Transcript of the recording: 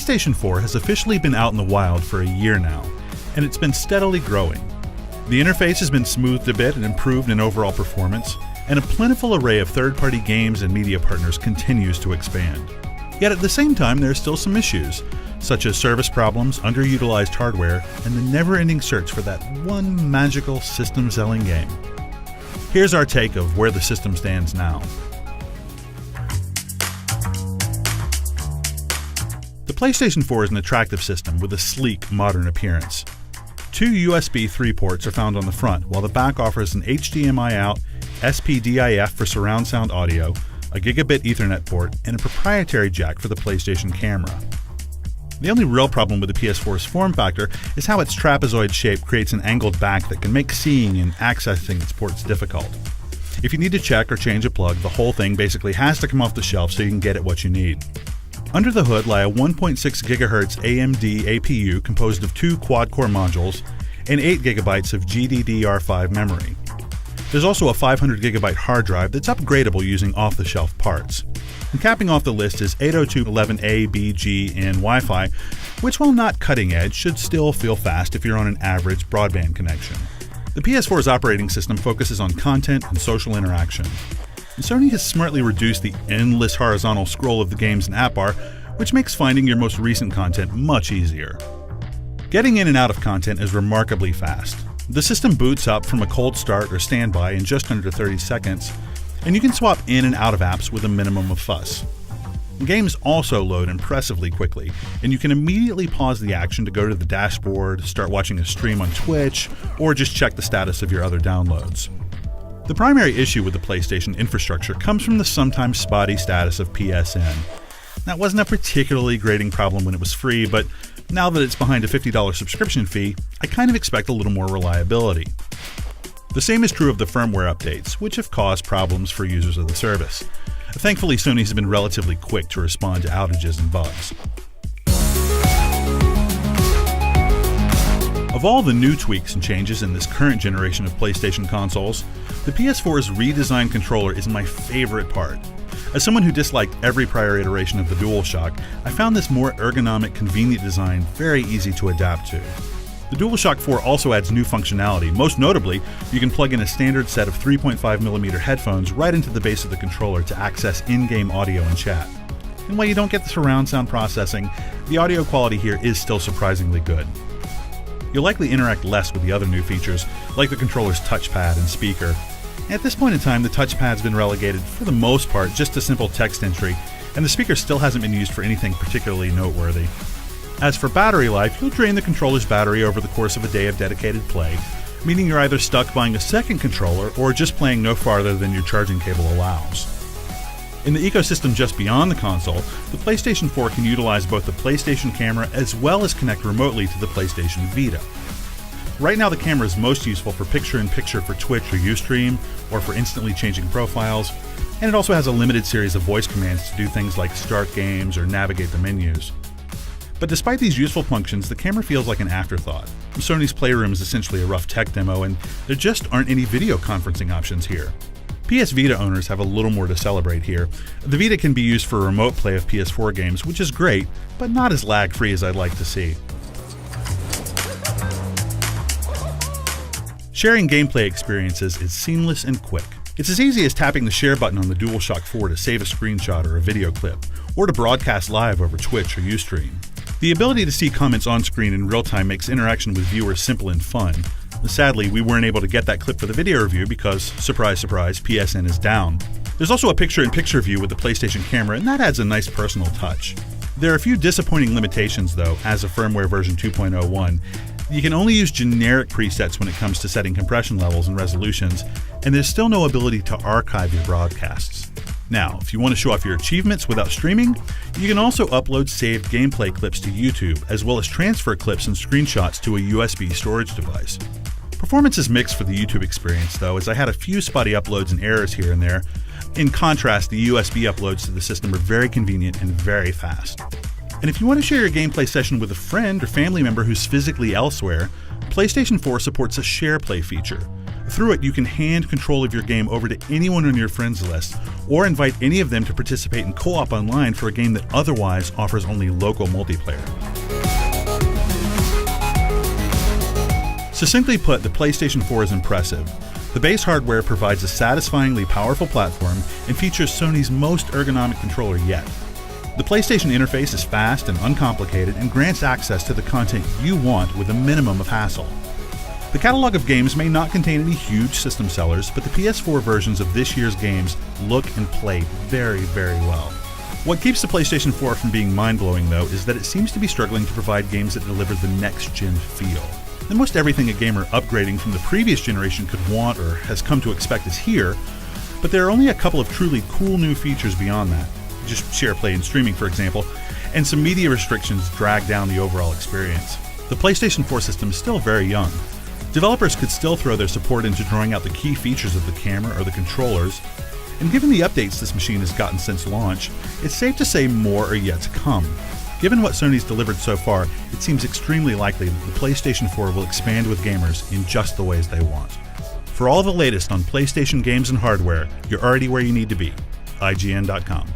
PlayStation 4 has officially been out in the wild for a year now, and it's been steadily growing. The interface has been smoothed a bit and improved in overall performance, and a plentiful array of third-party games and media partners continues to expand. Yet at the same time, there are still some issues, such as service problems, underutilized hardware, and the never-ending search for that one magical system-selling game. Here's our take of where the system stands now. The PlayStation 4 is an attractive system with a sleek, modern appearance. Two USB 3 ports are found on the front, while the back offers an HDMI out, SPDIF for surround sound audio, a gigabit Ethernet port, and a proprietary jack for the PlayStation camera. The only real problem with the PS4's form factor is how its trapezoid shape creates an angled back that can make seeing and accessing its ports difficult. If you need to check or change a plug, the whole thing basically has to come off the shelf so you can get at what you need. Under the hood lie a 1.6 GHz AMD APU composed of two quad-core modules and 8 GB of GDDR5 memory. There's also a 500 GB hard drive that's upgradable using off-the-shelf parts. And capping off the list is 802.11a, B, G, and Wi-Fi, which, while not cutting edge, should still feel fast if you're on an average broadband connection. The PS4's operating system focuses on content and social interaction. And Sony has smartly reduced the endless horizontal scroll of the games and app bar, which makes finding your most recent content much easier. Getting in and out of content is remarkably fast. The system boots up from a cold start or standby in just under 30 seconds, and you can swap in and out of apps with a minimum of fuss. Games also load impressively quickly, and you can immediately pause the action to go to the dashboard, start watching a stream on Twitch, or just check the status of your other downloads. The primary issue with the PlayStation infrastructure comes from the sometimes spotty status of PSN. That wasn't a particularly grating problem when it was free, but now that it's behind a $50 subscription fee, I kind of expect a little more reliability. The same is true of the firmware updates, which have caused problems for users of the service. Thankfully, Sony has been relatively quick to respond to outages and bugs. Of all the new tweaks and changes in this current generation of PlayStation consoles, the PS4's redesigned controller is my favorite part. As someone who disliked every prior iteration of the DualShock, I found this more ergonomic, convenient design very easy to adapt to. The DualShock 4 also adds new functionality. Most notably, you can plug in a standard set of 3.5mm headphones right into the base of the controller to access in-game audio and chat. And while you don't get the surround sound processing, the audio quality here is still surprisingly good. You'll likely interact less with the other new features, like the controller's touchpad and speaker. At this point in time, the touchpad's been relegated, for the most part, just to simple text entry, and the speaker still hasn't been used for anything particularly noteworthy. As for battery life, you'll drain the controller's battery over the course of a day of dedicated play, meaning you're either stuck buying a second controller or just playing no farther than your charging cable allows. In the ecosystem just beyond the console, the PlayStation 4 can utilize both the PlayStation camera as well as connect remotely to the PlayStation Vita. Right now the camera is most useful for picture-in-picture for Twitch or Ustream, or for instantly changing profiles, and it also has a limited series of voice commands to do things like start games or navigate the menus. But despite these useful functions, the camera feels like an afterthought. Sony's Playroom is essentially a rough tech demo, and there just aren't any video conferencing options here. PS Vita owners have a little more to celebrate here. The Vita can be used for remote play of PS4 games, which is great, but not as lag-free as I'd like to see. Sharing gameplay experiences is seamless and quick. It's as easy as tapping the share button on the DualShock 4 to save a screenshot or a video clip, or to broadcast live over Twitch or Ustream. The ability to see comments on screen in real time makes interaction with viewers simple and fun. Sadly, we weren't able to get that clip for the video review because, surprise surprise, PSN is down. There's also a picture-in-picture view with the PlayStation camera, and that adds a nice personal touch. There are a few disappointing limitations though, as of firmware version 2.01. You can only use generic presets when it comes to setting compression levels and resolutions, and there's still no ability to archive your broadcasts. Now, if you want to show off your achievements without streaming, you can also upload saved gameplay clips to YouTube, as well as transfer clips and screenshots to a USB storage device. Performance is mixed for the YouTube experience though, as I had a few spotty uploads and errors here and there. In contrast, the USB uploads to the system are very convenient and very fast. And if you want to share your gameplay session with a friend or family member who's physically elsewhere, PlayStation 4 supports a share play feature. Through it, you can hand control of your game over to anyone on your friends list, or invite any of them to participate in co-op online for a game that otherwise offers only local multiplayer. Succinctly put, the PlayStation 4 is impressive. The base hardware provides a satisfyingly powerful platform and features Sony's most ergonomic controller yet. The PlayStation interface is fast and uncomplicated and grants access to the content you want with a minimum of hassle. The catalog of games may not contain any huge system sellers, but the PS4 versions of this year's games look and play very, very well. What keeps the PlayStation 4 from being mind-blowing, though, is that it seems to be struggling to provide games that deliver the next-gen feel. Almost everything a gamer upgrading from the previous generation could want or has come to expect is here, but there are only a couple of truly cool new features beyond that. Just share play and streaming, for example, and some media restrictions drag down the overall experience. The PlayStation 4 system is still very young. Developers could still throw their support into drawing out the key features of the camera or the controllers, and given the updates this machine has gotten since launch, it's safe to say more are yet to come. Given what Sony's delivered so far, it seems extremely likely that the PlayStation 4 will expand with gamers in just the ways they want. For all the latest on PlayStation games and hardware, you're already where you need to be. IGN.com.